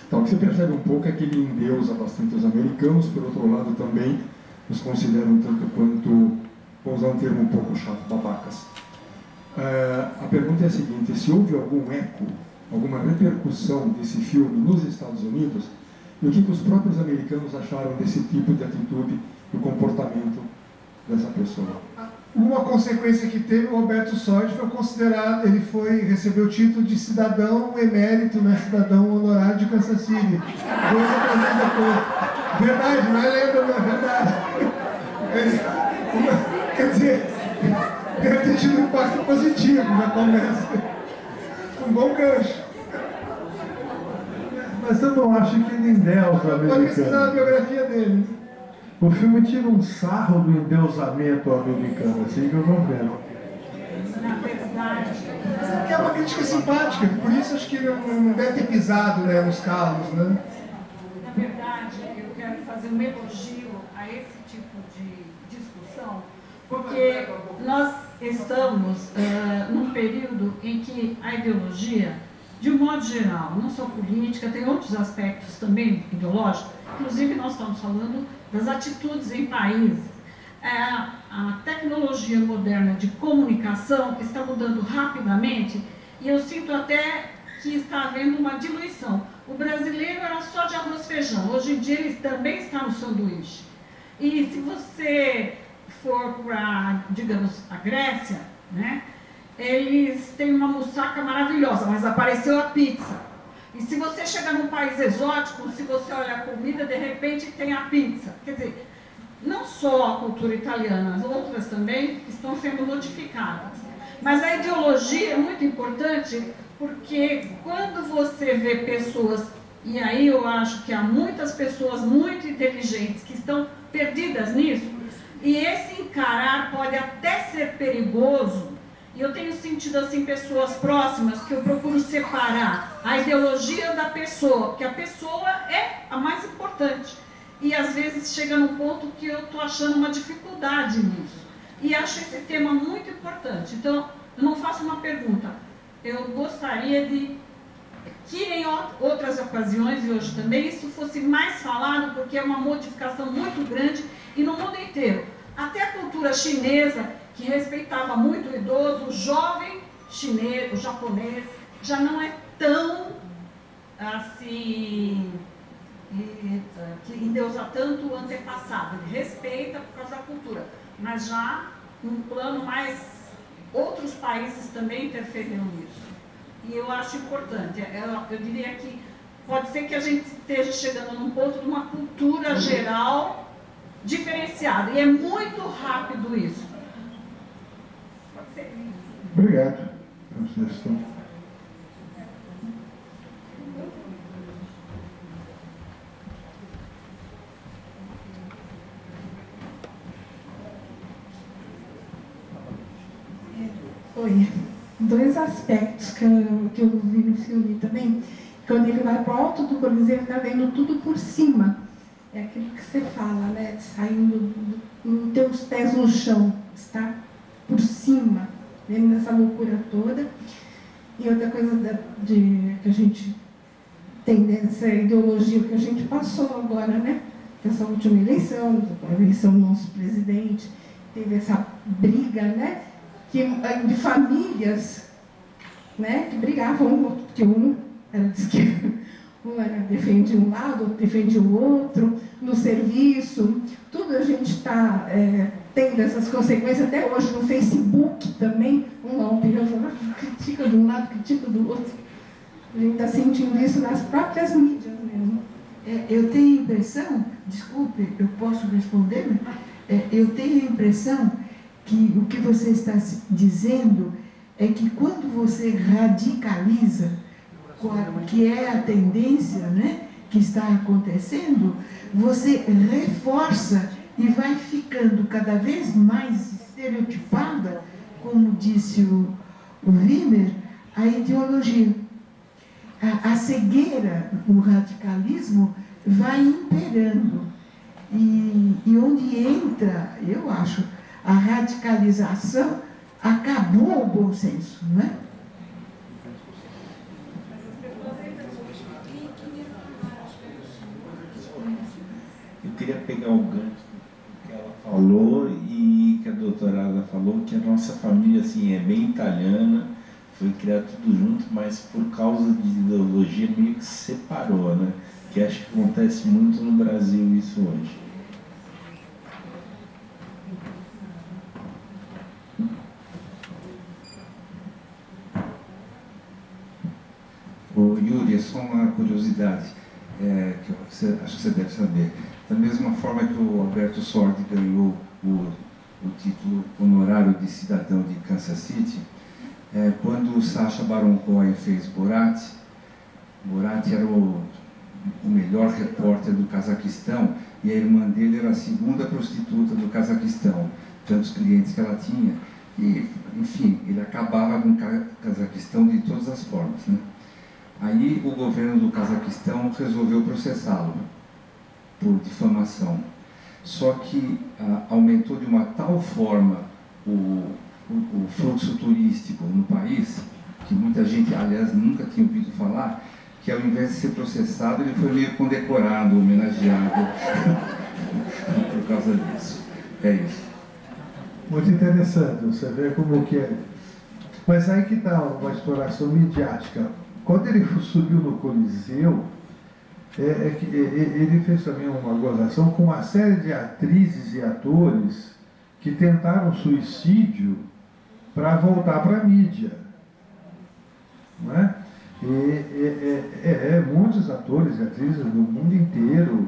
Então, o que você percebe um pouco é que ele endeusa bastante os americanos, por outro lado também nos consideram tanto quanto, vou usar um termo um pouco chato, babacas. A pergunta é a seguinte: se houve algum eco, alguma repercussão desse filme nos Estados Unidos, e o que os próprios americanos acharam desse tipo de atitude e comportamento dessa pessoa? Uma consequência que teve, o Roberto Sordi foi considerado, ele recebeu o título de cidadão emérito, né, cidadão honorário de Kansas City. 2 anos depois. Verdade, não é lenda, não é verdade. Quer dizer, deve ter tido um impacto positivo na conversa. Um bom gancho. Mas eu não acho que ele endeusa o Pode pesquisar a americano. biografia dele. O filme tira um sarro do endeusamento americano, assim que eu não vejo. Na verdade, É uma crítica simpática, por isso acho que não deve ter pisado, né, nos calos, né? na verdade, eu quero fazer um elogio a esse tipo de discussão, porque nós estamos num período em que a ideologia, de um modo geral, não só política, tem outros aspectos também ideológicos, inclusive nós estamos falando das atitudes em países. A tecnologia moderna de comunicação está mudando rapidamente e eu sinto até que está havendo uma diluição. O brasileiro era só de arroz e feijão, hoje em dia ele também está no sanduíche. E se você for para, digamos, a Grécia, né, eles têm uma moussaka maravilhosa, mas apareceu a pizza. E se você chegar num país exótico, se você olha a comida, de repente tem a pizza. Quer dizer, não só a cultura italiana, as outras também estão sendo modificadas. Mas a ideologia é muito importante porque quando você vê pessoas, e aí eu acho que há muitas pessoas muito inteligentes que estão perdidas nisso, e esse encarar pode até ser perigoso. E eu tenho sentido assim pessoas próximas que eu procuro separar a ideologia da pessoa, porque a pessoa é a mais importante. E às vezes chega num ponto que eu estou achando uma dificuldade nisso. E acho esse tema muito importante. Então, eu não faço uma pergunta. Eu gostaria de que em outras ocasiões, e hoje também, isso fosse mais falado, porque é uma modificação muito grande e no mundo inteiro. Até a cultura chinesa, que respeitava muito o idoso, o jovem chinês, o japonês, já não é tão assim, que endeusa tanto o antepassado. Ele respeita por causa da cultura, mas já num plano mais, outros países também interferiram nisso. E eu acho importante, eu diria que pode ser que a gente esteja chegando num ponto de uma cultura geral diferenciado. E é muito rápido isso. Obrigado pela sugestão. Oi. Dois aspectos que eu vi no filme também. Quando ele vai para o alto do Coliseu, ele está vendo tudo por cima. É aquilo que você fala, né? Saindo, não ter os pés no chão, está por cima, vendo essa loucura toda. E outra coisa que a gente tem nessa ideologia que a gente passou agora, né? Essa última eleição, a eleição do nosso presidente, teve essa briga, né? De famílias, né? Que brigavam, porque um era de esquerda, defendia um lado, outro defendia o outro, no serviço, tudo a gente está tendo essas consequências até hoje no Facebook também, critica de um lado, critica do outro. A gente está sentindo isso nas próprias mídias mesmo. Eu tenho a impressão, desculpe, eu posso responder, né? Eu tenho a impressão que o que você está dizendo é que quando você radicaliza, que é a tendência, né, que está acontecendo, você reforça e vai ficando cada vez mais estereotipada, como disse o Wimmer, a ideologia. A cegueira, o radicalismo, vai imperando. E onde entra, eu acho, a radicalização, acabou o bom senso, não é? Eu queria pegar o gancho que ela falou e que a doutora Ada falou, que a nossa família assim, é bem italiana, foi criado tudo junto, mas por causa de ideologia meio que se separou, né? Que acho que acontece muito no Brasil isso hoje. Ô, Yuri, é só uma curiosidade que acho que você deve saber. Da mesma forma que o Alberto Sordi ganhou o título honorário de cidadão de Kansas City, quando o Sacha Baron Cohen fez Borat era o melhor repórter do Cazaquistão e a irmã dele era a segunda prostituta do Cazaquistão, tantos clientes que ela tinha. E, enfim, ele acabava com o Cazaquistão de todas as formas, né? Aí o governo do Cazaquistão resolveu processá-lo por difamação. Só que aumentou de uma tal forma o fluxo turístico no país, que muita gente, aliás, nunca tinha ouvido falar, que ao invés de ser processado, ele foi meio condecorado, homenageado por causa disso. É isso. Muito interessante, você vê como que é. Mas aí que está uma exploração midiática. Quando ele subiu no Coliseu, ele fez também uma gozação com uma série de atrizes e atores que tentaram suicídio para voltar para a mídia. Não é? Muitos atores e atrizes do mundo inteiro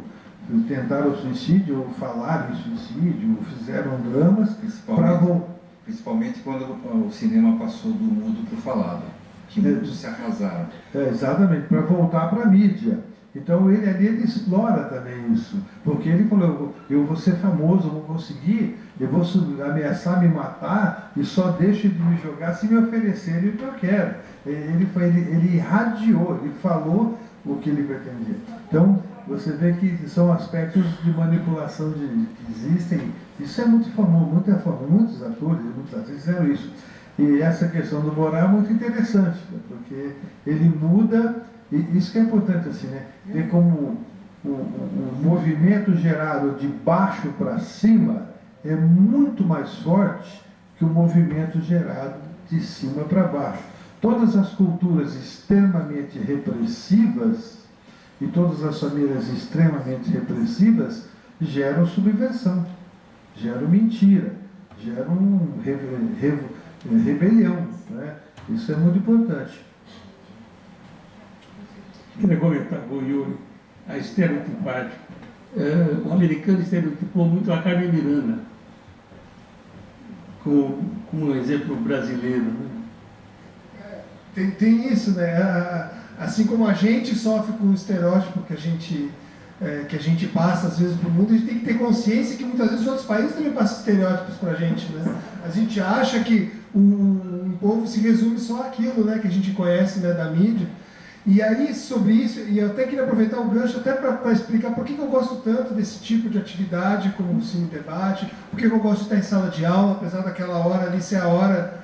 tentaram suicídio, ou falaram em suicídio, fizeram dramas para voltar. Principalmente quando o cinema passou do mudo para o falado, que muitos se arrasaram. Exatamente, para voltar para a mídia. Então ele explora também isso, porque ele falou, eu vou ser famoso, eu vou conseguir, eu vou ameaçar me matar e só deixo de me jogar se me oferecerem o que eu quero. Ele irradiou, ele falou o que ele pretendia. Então você vê que são aspectos de manipulação que existem. Isso é muito famoso, muitos atores, muitas atrizes fizeram isso. E essa questão do moral é muito interessante, porque ele muda. E isso que é importante, assim, né? Ver como o movimento gerado de baixo para cima é muito mais forte que o movimento gerado de cima para baixo. Todas as culturas extremamente repressivas e todas as famílias extremamente repressivas geram subversão, geram mentira, geram rebelião, né? Isso é muito importante. Queria comentar com o Yuri, a estereotipagem o americano estereotipou muito a Carmen Miranda como um exemplo brasileiro, né? Tem isso, né? Assim como a gente sofre com o estereótipo que a gente passa às vezes para o mundo, a gente tem que ter consciência que muitas vezes os outros países também passam estereótipos para a gente, né? A gente acha que um povo se resume só àquilo, né, que a gente conhece, né, da mídia. E aí, sobre isso, e eu até queria aproveitar o gancho até para explicar por que eu gosto tanto desse tipo de atividade como o Cine Debate, por que eu gosto de estar em sala de aula, apesar daquela hora ali ser a hora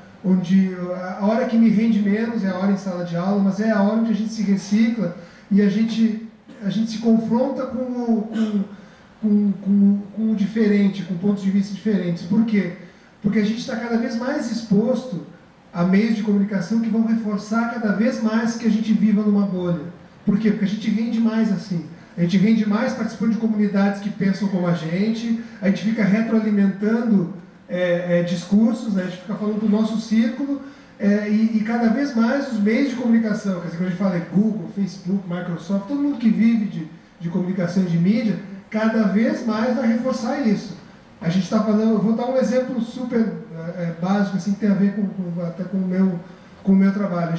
a hora que me rende menos é a hora em sala de aula, mas é a hora onde a gente se recicla e a gente se confronta com o diferente, com pontos de vista diferentes. Por quê? Porque a gente está cada vez mais exposto a meios de comunicação que vão reforçar cada vez mais que a gente viva numa bolha. Por quê? Porque a gente rende mais assim. A gente rende mais participando de comunidades que pensam como a gente fica retroalimentando discursos, né? A gente fica falando do nosso círculo e cada vez mais os meios de comunicação, quer dizer, quando a gente fala Google, Facebook, Microsoft, todo mundo que vive de comunicação e de mídia, cada vez mais vai reforçar isso. A gente está falando, eu vou dar um exemplo super básico, assim, que tem a ver até com o meu trabalho.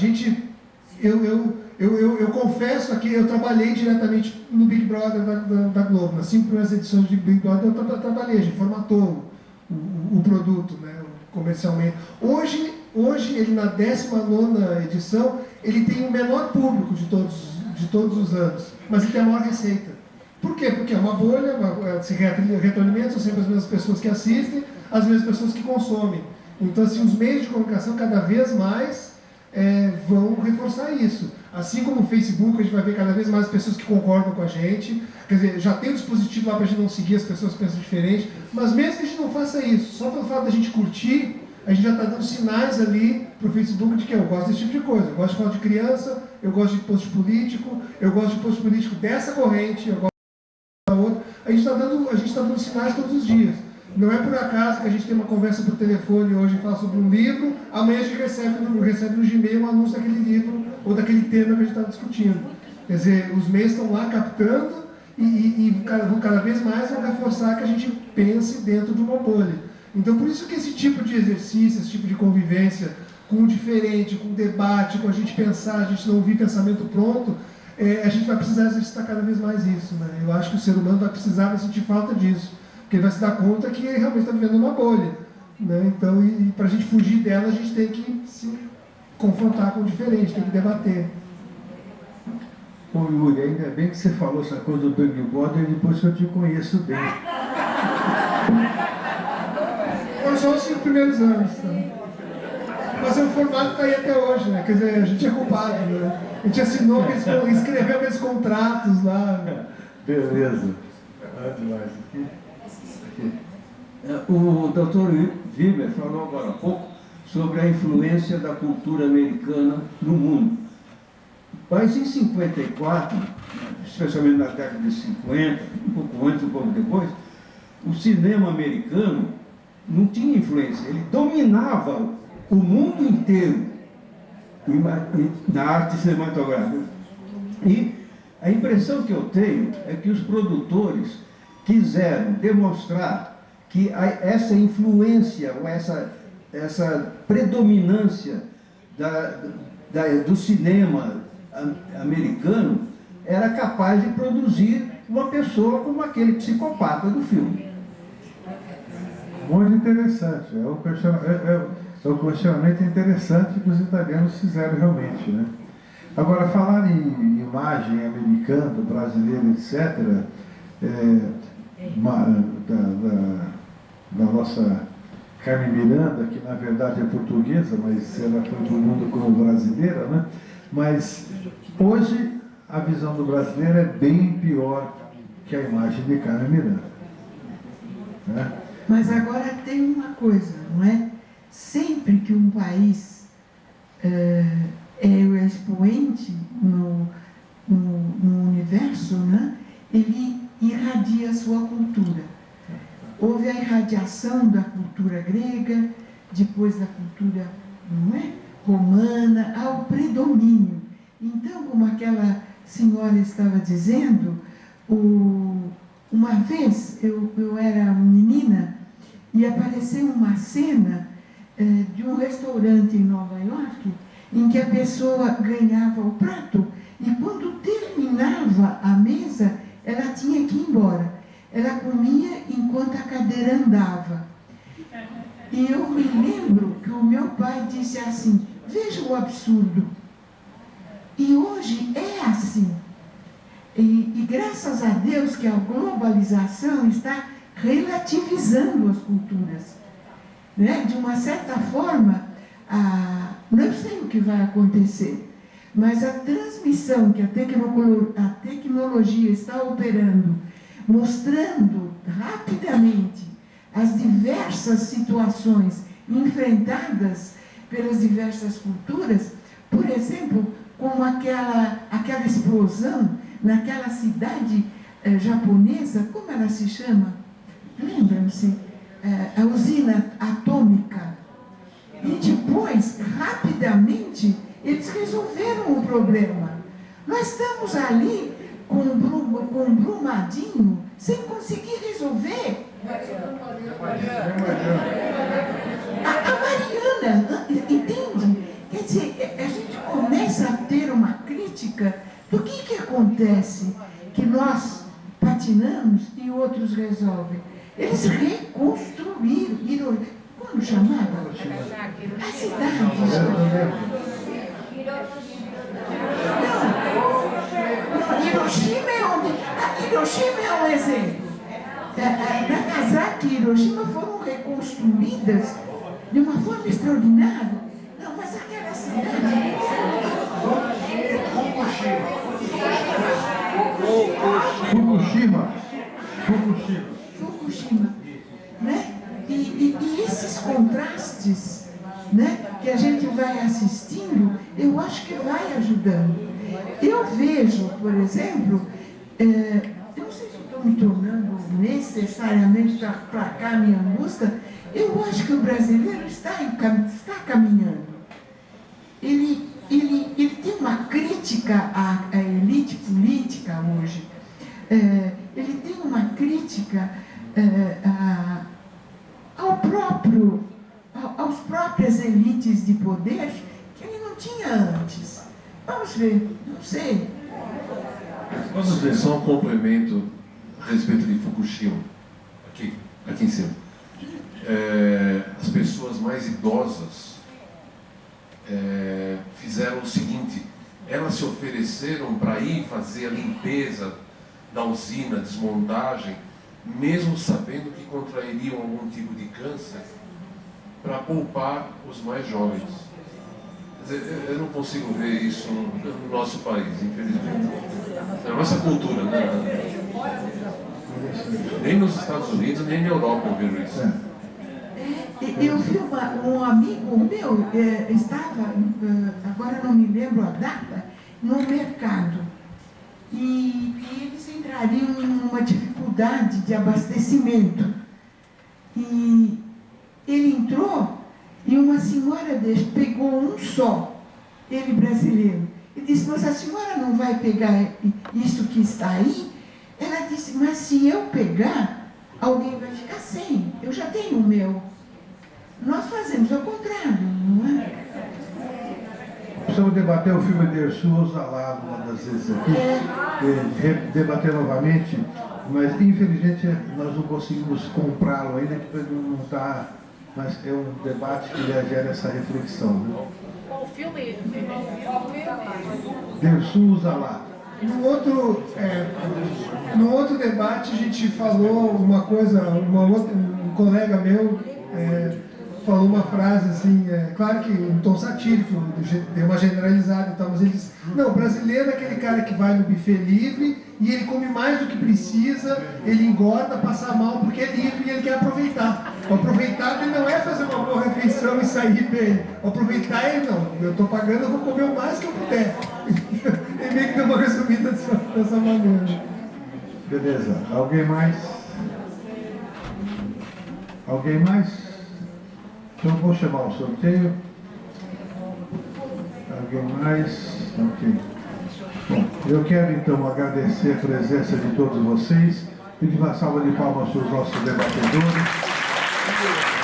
Eu confesso aqui, eu trabalhei diretamente no Big Brother da Globo. Nas 5 primeiras edições de Big Brother eu trabalhei, a gente formatou o produto, né, comercialmente. Hoje ele na 19ª edição, ele tem o menor público de todos os anos, mas ele tem a maior receita. Por quê? Porque é uma bolha, se retroalimenta, são sempre as mesmas pessoas que assistem, as mesmas pessoas que consomem. Então, assim, os meios de comunicação cada vez mais vão reforçar isso. Assim como o Facebook, a gente vai ver cada vez mais pessoas que concordam com a gente. Quer dizer, já tem um dispositivo lá para a gente não seguir as pessoas que pensam diferente, mas mesmo que a gente não faça isso, só pelo fato da gente curtir, a gente já está dando sinais ali para o Facebook de que eu gosto desse tipo de coisa. Eu gosto de falar de criança, eu gosto de post político, eu gosto de post político dessa corrente, eu gosto da outra. A gente está dando sinais todos os dias. Não é por acaso que a gente tem uma conversa por telefone hoje e fala sobre um livro, amanhã a gente recebe no Gmail um anúncio daquele livro ou daquele tema que a gente está discutindo. Quer dizer, os meios estão lá captando e cada vez mais vão reforçar que a gente pense dentro de uma bolha. Então, por isso que esse tipo de exercício, esse tipo de convivência com o diferente, com o debate, com a gente pensar, a gente não ouvir pensamento pronto, a gente vai precisar exercitar cada vez mais isso, né? Eu acho que o ser humano vai sentir falta disso, porque ele vai se dar conta que realmente está vivendo uma bolha, né? Então, para a gente fugir dela, a gente tem que se confrontar com o diferente, tem que debater. Bom, Yuri, ainda bem que você falou essa coisa do Big Brother depois que eu te conheço bem. Foram só os 5 primeiros anos, tá? Mas o formato está aí até hoje, né? Quer dizer, a gente é culpado, né? A gente assinou, escreveu aqueles contratos lá. Né? Beleza. Demais. O Dr. Weber falou agora há pouco sobre a influência da cultura americana no mundo. Mas em 54, especialmente na década de 50, um pouco antes, um pouco depois, o cinema americano não tinha influência, ele dominava o mundo inteiro na arte cinematográfica. E a impressão que eu tenho é que os produtores quiseram demonstrar que essa influência, ou essa predominância do cinema americano era capaz de produzir uma pessoa como aquele psicopata do filme. Muito interessante. É um questionamento interessante que os italianos fizeram realmente, né? Agora, falar em imagem americana, brasileira, etc., da nossa Carmen Miranda, que na verdade é portuguesa, mas ela foi do mundo como brasileira, né? Mas hoje a visão do brasileiro é bem pior que a imagem de Carmen Miranda, né? Mas agora tem uma coisa, não é? Sempre que um país é o expoente no universo, né? Ele irradia a sua cultura. Houve a irradiação da cultura grega, depois da cultura, não é, romana, ao predomínio. Então, como aquela senhora estava dizendo, Uma vez eu era menina e apareceu uma cena de um restaurante em Nova York em que a pessoa ganhava o prato e quando terminava a mesa, ela tinha que ir embora. Ela comia enquanto a cadeira andava. E eu me lembro que o meu pai disse assim, veja o absurdo. E hoje é assim. E graças a Deus que a globalização está relativizando as culturas. Né? De uma certa forma, não sei o que vai acontecer, mas a transmissão que a tecnologia está operando, mostrando rapidamente as diversas situações enfrentadas pelas diversas culturas, por exemplo, como aquela explosão naquela cidade japonesa, como ela se chama? Lembram-se? A usina atômica. E depois, rapidamente, eles resolveram o problema. Nós estamos ali com um Brumadinho sem conseguir resolver. A Mariana, entende? Quer dizer, a gente começa a ter uma crítica do que acontece, que nós patinamos e outros resolvem. Eles reconstruíram, como chamava? A cidade. Não, Hiroshima é um exemplo. Nagasaki e Hiroshima foram reconstruídas de uma forma extraordinária. Não, mas aquela cidade... Fukushima. Né? E esses contrastes, né, que a gente vai assistindo, eu acho que vai ajudando. Eu vejo, por exemplo, eu não sei se estou me tornando necessariamente para aplacar minha angústia, eu acho que o brasileiro está caminhando. Ele tem uma crítica à elite política hoje. Ele tem uma crítica aos próprias elites de poder que ele não tinha antes. Vamos ver, não sei. Posso dizer só um complemento a respeito de Fukushima? Aqui em cima. As pessoas mais idosas fizeram o seguinte: elas se ofereceram para ir fazer a limpeza da usina, desmontagem, mesmo sabendo que contrairiam algum tipo de câncer, para poupar os mais jovens. Quer dizer, eu não consigo ver isso no nosso país, infelizmente. Na nossa cultura, né? Nem nos Estados Unidos, nem na Europa eu vejo isso. Eu vi um amigo meu, estava, agora não me lembro a data, no mercado. E eles entrariam em uma dificuldade de abastecimento. E ele entrou e uma senhora pegou um só, ele brasileiro, e disse, mas a senhora não vai pegar isso que está aí? Ela disse, mas se eu pegar, alguém vai ficar sem, eu já tenho o meu. Nós fazemos ao contrário, não é? Precisamos debater o filme de Souza lá uma das vezes aqui, debater novamente, mas infelizmente nós não conseguimos comprá-lo ainda, porque não está, mas é um debate que gera essa reflexão. Né? O filme de Souza lá. No outro debate a gente falou uma coisa, um colega meu falou uma frase assim, claro que um tom satírico, deu uma generalizada e tal, mas ele disse, não, o brasileiro é aquele cara que vai no buffet livre e ele come mais do que precisa, ele engorda, passa mal porque é livre e ele quer aproveitar. O aproveitar ele não é fazer uma boa refeição e sair bem. O aproveitar é não, eu estou pagando, eu vou comer o mais que eu puder. Ele meio que deu uma resumida dessa maneira. Beleza, alguém mais? Alguém mais? Então vou chamar o sorteio. Alguém mais? Ok. Bom, eu quero então agradecer a presença de todos vocês Pedir uma salva de palmas para os nossos debatedores.